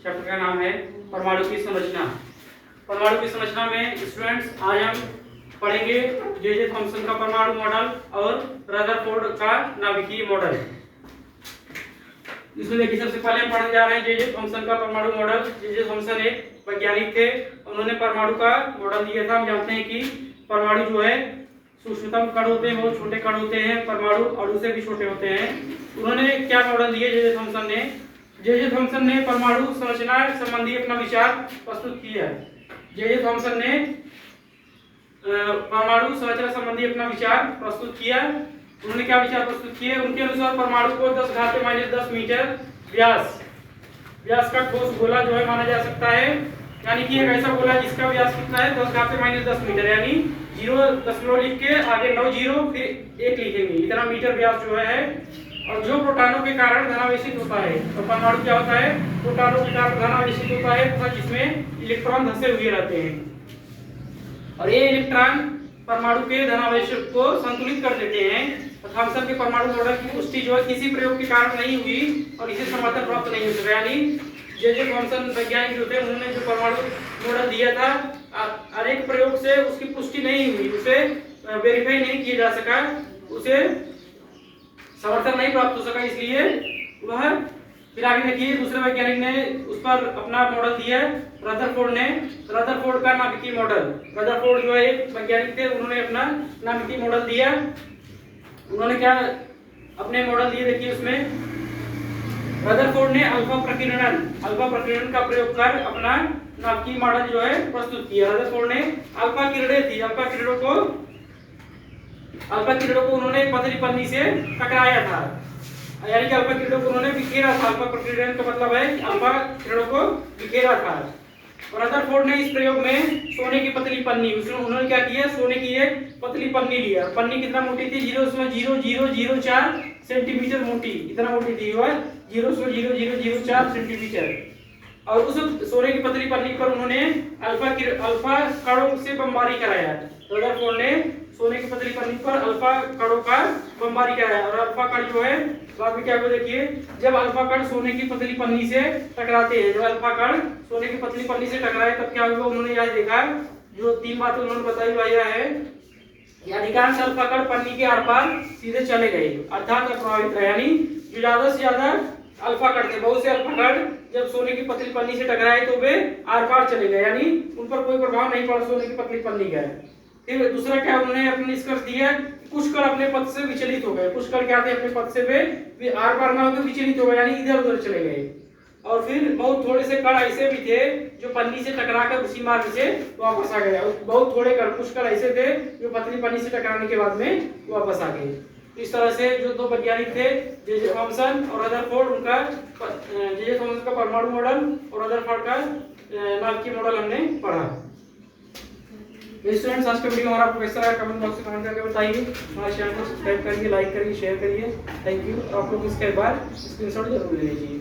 Chapter का नाम है परमाणु की संरचना। परमाणु की संरचना में स्टूडेंट्स आज हम पढ़ेंगे जे थॉमसन का परमाणु मॉडल और रदरफोर्ड का नाभिकीय मॉडल। इसमें देखिए सबसे पहले हम पढ़ने जा रहे हैं जे थॉमसन का परमाणु मॉडल। जे थॉमसन एक वैज्ञानिक थे, उन्होंने परमाणु का मॉडल दिया था। हम जानते हैं कि परमाणु जो है सूक्ष्मतम कण होते हैं, बहुत छोटे कण होते हैं, परमाणु अणु से भी छोटे होते हैं। उन्होंने क्या मॉडल दिए जे थॉमसन ने? जे थॉमसन ने परमाणु संरचना संबंधी अपना विचार प्रस्तुत किया। जे थॉमसन ने परमाणु संरचना संबंधी अपना विचार प्रस्तुत किया। उन्होंने क्या विचार प्रस्तुत किए? उनके अनुसार परमाणु को 10⁻⁻10 मीटर व्यास का ठोस गोला जो है माना जा सकता है। यानी कि एक ऐसा गोला जिसका व्यास कितना है 10⁻10 मीटर, यानी 0 लिख के आगे 9 जीरो फिर 1 लिखेंगे, इतना मीटर व्यास जो है। और जो प्रोटॉनों के कारण धनावेशित होता है, तो परमाणु क्या होता है? प्रोटॉनों के कारण धनावेशित होता है तथा जिसमें इलेक्ट्रॉन धंसे हुए रहते हैं। और ये इलेक्ट्रॉन परमाणु के धनावेश को संतुलित कर देते हैं। थॉमसन के परमाणु मॉडल की पुष्टि जो है किसी प्रयोग के कारण नहीं हुई और इसे समर्थन प्राप्त नहीं हुआ। यानी जे थॉमसन वैज्ञानिक जो थे, उन्होंने जो परमाणु मॉडल दिया था, अनेक प्रयोग से उसकी पुष्टि नहीं हुई, उसे वेरीफाई नहीं किया जा सका, उसे समर्थन नहीं प्राप्त हो सका, इसलिए वह फिर आगे देखिए दूसरे वैज्ञानिक ने उस पर अपना मॉडल दिया। रदरफोर्ड ने रदरफोर्ड का नाभिकीय मॉडल। रदरफोर्ड जो है एक वैज्ञानिक थे, उन्होंने अपना नाभिकीय मॉडल दिया। उन्होंने क्या अपने मॉडल दिए? देखिए उसमें रदरफोर्ड ने अल्फा प्रकीर्णन का प्रयोग कर अपना नाभिकीय मॉडल जो है प्रस्तुत किया। रदरफोर्ड ने अल्फा किरणों को उन्होंने पतली पन्नी से टकराया था, यानी कि अल्फा किरणों को उन्होंने बिखेरा था। अल्फा प्रकीर्णन का मतलब है कि अल्फा किरणों को बिखेरा था। और रदरफोर्ड ने इस प्रयोग में सोने की पतली पन्नी, उन्होंने क्या किया? सोने की एक पतली पन्नी लिया। पन्नी कितना मोटी थी? 0.0004 सेंटीमीटर मोटी, इतना मोटी थी वह, 0.0004 सेंटीमीटर। और उस सोने की पतली पन्नी पर उन्होंने अल्फा कणों से बमबारी कराया। रदरफोर्ड ने सोने की पतली पन्नी पर अल्फा कणों का बमबारी कराया। और अल्फा कण जो है बाद में क्या हुआ? देखिए जब अल्फा कण सोने की पतली पन्नी से टकराते हैं, जब अल्फा कण सोने की पतली पन्नी से टकराए तब क्या हुआ? उन्होंने यह देखा, जो 3 बातें उन्होंने बताई वह यह है कि अधिकांश अल्फा कण पन्नी के आर पार सीधे चले गए, अर्थात अप्रभावित रहे। यानी जो ज्यादा से ज्यादा अल्फा कण थे, बहुत से अल्फा कण जब सोने की पतली पन्नी से टकराए तो वे आर पार चले गए, यानी उन पर कोई प्रभाव नहीं पड़ा सोने की पतली पन्नी का। फिर दूसरा क्या उन्होंने अपने निष्कर्ष दिया? कुछ कण अपने पथ से विचलित हो गए। कुछ कण क्या थे? अपने पथ से वे आर पार ना होकर विचलित हो गए, यानी इधर उधर चले गए। और फिर बहुत थोड़े से कण ऐसे भी थे जो पन्नी से टकराकर उसी मार्ग से वापस आ गए। बहुत थोड़े कण, कुछ कण ऐसे थे जो पतली पन्नी से टकराने के बाद में वापस आ गए। इस तरह से जो 2 वैज्ञानिक थे, जे थॉमसन और रदरफोर्ड, उनका जे थॉमसन का परमाणु मॉडल और रदरफोर्ड का नाभिकीय मॉडल हमने पढ़ा। स्टूडेंट्स आज का वीडियो हमारा आपको कैसा लगा कमेंट बॉक्स में कमेंट करके बताइए। हमारे चैनल को सब्सक्राइब करिए, लाइक करिए, शेयर करिए। Thank you. आप लोग इसके बाद स्क्रीनशॉट जरूर ले लीजिए।